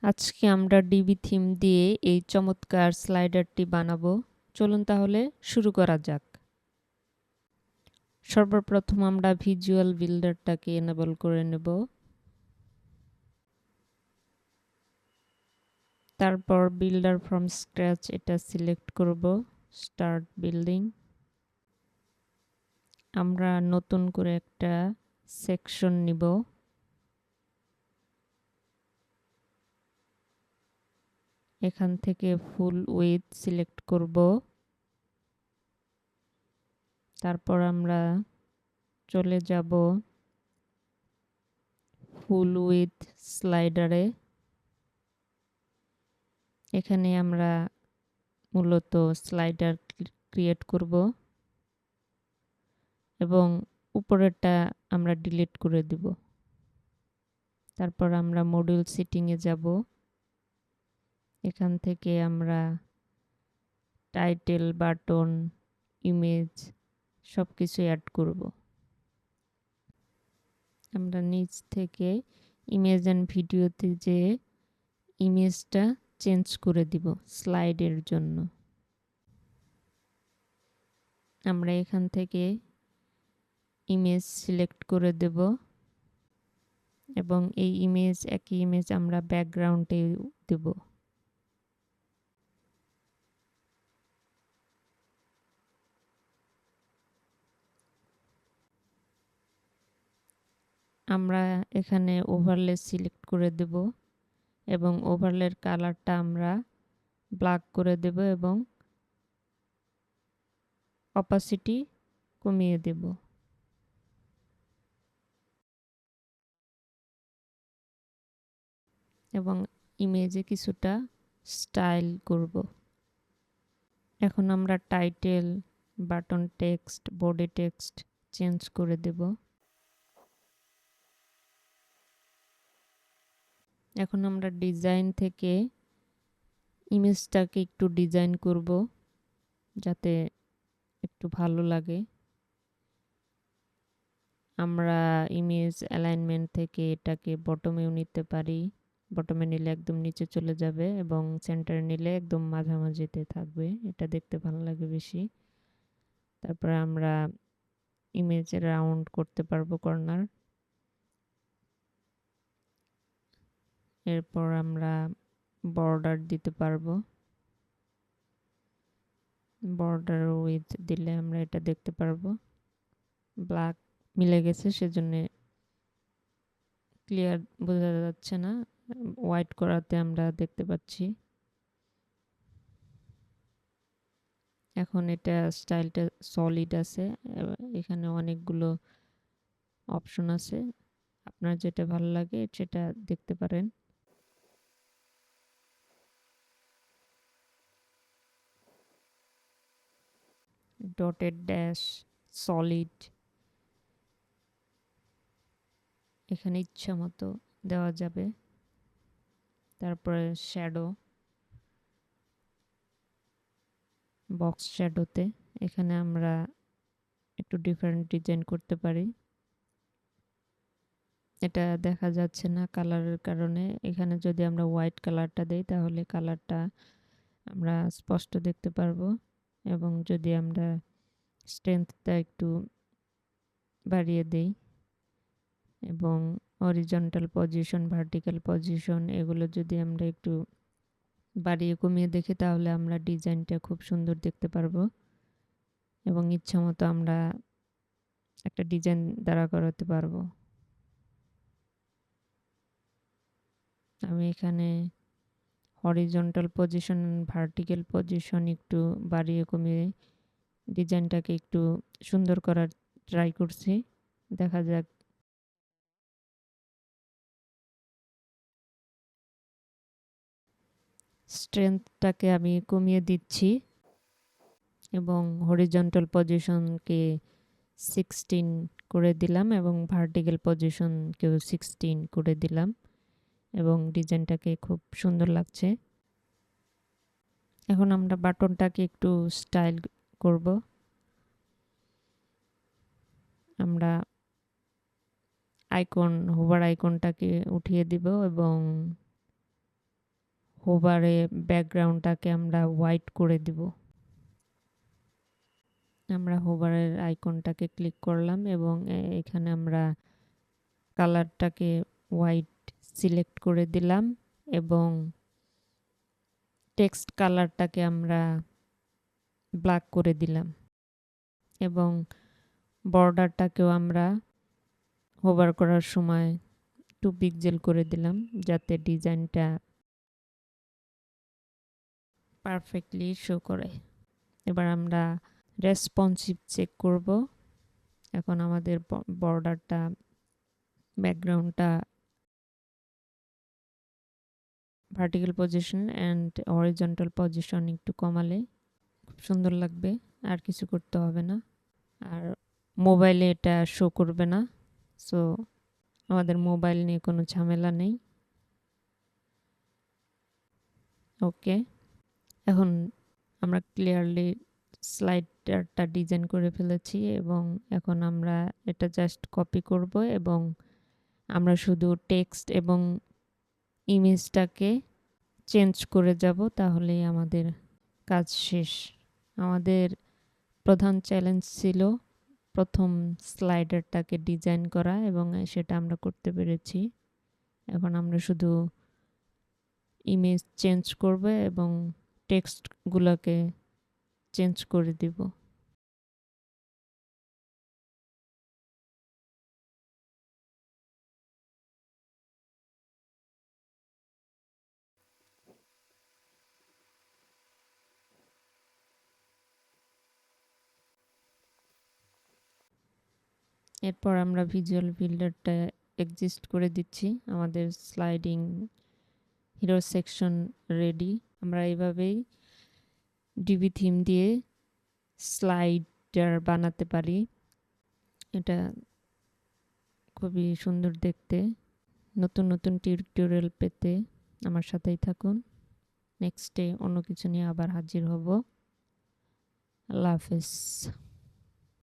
আজকে আমরা DB theme দিয়ে এই চমৎকার স্লাইডারটি বানাবো। চলুন তাহলে শুরু করা যাক। সর্বপ্রথম আমরা ভিজুয়াল বিল্ডারটাকে এনেবল করে নেব। তারপর বিল্ডার ফ্রম স্ক্র্যাচ এটা সিলেক্ট করব, স্টার্ট বিল্ডিং। আমরা নতুন করে একটা সেকশন নিব। এখান থেকে ফুল উইডথ সিলেক্ট করব। তারপর আমরা চলে যাব ফুল উইডথ স্লাইডারে। এখানে আমরা মূলত স্লাইডার ক্রিয়েট করব এবং উপরেরটা আমরা ডিলিট করে দিব। তারপর আমরা মডিউল সেটিংয়ে যাব। এখান থেকে আমরা টাইটেল, বাটন, ইমেজ সব কিছু অ্যাড করব। আমরা নিচ থেকে ইমেজ অ্যান্ড ভিডিওতে যে ইমেজটা চেঞ্জ করে দিব স্লাইডের জন্য। আমরা এখান থেকে ইমেজ সিলেক্ট করে দেব এবং এই একই ইমেজ আমরা ব্যাকগ্রাউন্ডে দেব। আমরা এখানে ওভারলে সিলেক্ট করে দেব এবং ওভারলের কালারটা আমরা ব্ল্যাক করে দেব এবং অপাসিটি কমিয়ে দেব। এবং ইমেজে কিছুটা স্টাইল করব। এখন আমরা title, button text, body text change করে দেব। এখন আমরা ডিজাইন থেকে ইমেজটাকে একটু ডিজাইন করব যাতে একটু ভালো লাগে। আমরা ইমেজ অ্যালাইনমেন্ট থেকে এটাকে বটমেও নিতে পারি। বটমে নিলে একদম নিচে চলে যাবে এবং সেন্টারে নিলে একদম মাঝামাঝিতে থাকবে, এটা দেখতে ভালো লাগে বেশি। তারপরে আমরা ইমেজ রাউন্ড করতে পারবো কর্নার। এরপর আমরা বর্ডার দিতে পারবো। বর্ডার উইথ দিলে আমরা এটা দেখতে পারবো। ব্ল্যাক মিলে গেছে, সেজন্য ক্লিয়ার বোঝা যাচ্ছে না, হোয়াইট করাতে আমরা দেখতে পাচ্ছি। এখন এটা স্টাইলটা সলিড আছে, এখানে অনেকগুলো অপশন আছে, আপনার যেটা ভালো লাগে সেটা দেখতে পারেন। ডটেড ড্যাশ, সলিড, এখানে ইচ্ছা মতো দেওয়া যাবে। তারপরে শ্যাডো, বক্স শ্যাডোতে এখানে আমরা একটু ডিফারেন্ট ডিজাইন করতে পারি। এটা দেখা যাচ্ছে না কালারের কারণে, এখানে যদি আমরা হোয়াইট কালারটা দেই তাহলে কালারটা আমরা স্পষ্ট দেখতে পারবো। এবং যদি আমরা স্ট্রেংথটা একটু বাড়িয়ে দেই এবং হরিজন্টাল পজিশন, ভার্টিক্যাল পজিশন এগুলো যদি আমরা একটু বাড়িয়ে কমিয়ে দেখি তাহলে আমরা ডিজাইনটা খুব সুন্দর দেখতে পারবো এবং ইচ্ছা মতো আমরা একটা ডিজাইন দাঁড়া করাতে পারবো। আমি এখানে হরিজন্টাল পজিশন, ভার্টিক্যাল পজিশন একটু বাড়িয়ে কমিয়ে ডিজাইনটাকে একটু সুন্দর করার ট্রাই করছি, দেখা যাক। স্ট্রেংথটাকে আমি কমিয়ে দিচ্ছি এবং হরিজন্টাল পজিশনকে 16 করে দিলাম এবং ভার্টিক্যাল পজিশনকেও 16 করে দিলাম এবং ডিজাইনটাকে খুব সুন্দর লাগছে। এখন আমরা বাটনটাকে একটু স্টাইল করব। আমরা হোভার আইকনটাকে উঠিয়ে দিব এবং হোভারে ব্যাকগ্রাউন্ডটাকে আমরা হোয়াইট করে দিব। আমরা হোভারের আইকনটাকে ক্লিক করলাম এবং এখানে আমরা কালারটাকে হোয়াইট সিলেক্ট করে দিলাম এবং টেক্সট কালারটাকে আমরা ব্ল্যাক করে দিলাম এবং বর্ডারটাকেও আমরা হোভার করার সময় 2 পিক্সেল করে দিলাম যাতে ডিজাইনটা পারফেক্টলি শো করে। এবার আমরা রেসপন্সিভ চেক করব। এখন আমাদের বর্ডারটা ব্যাকগ্রাউন্ডটা vertical position and horizontal position একটু কমালে খুব সুন্দর লাগবে। আর কিছু করতে হবে না, আর মোবাইলে এটা শো করবে না। সো আমাদের মোবাইল নিয়ে কোনো ঝামেলা নেই। ওকে, এখন আমরা ক্লিয়ারলি স্লাইডারটা ডিজাইন করে ফেলেছি এবং এখন আমরা এটা জাস্ট কপি করব এবং আমরা শুধু টেক্সট এবং ইমেজটাকে চেঞ্জ করে যাব, তাহলেই আমাদের কাজ শেষ। আমাদের প্রধান চ্যালেঞ্জ ছিল প্রথম স্লাইডারটাকে ডিজাইন করা এবং সেটা আমরা করতে পেরেছি। এখন আমরা শুধু ইমেজ চেঞ্জ করব এবং টেক্সটগুলোকে চেঞ্জ করে দিব। এরপর আমরা ভিজুয়াল বিল্ডারটা এক্সিস্ট করে দিচ্ছি। আমাদের স্লাইডিং হিরো সেকশন রেডি। আমরা এইভাবেই ডিবি থিম দিয়ে স্লাইডার বানাতে পারি। এটা খুবই সুন্দর দেখতে। নতুন নতুন টিউটোরিয়াল পেতে আমার সাথেই থাকুন। নেক্সটে অন্য কিছু নিয়ে আবার হাজির হব। আল্লাহ হাফেজ।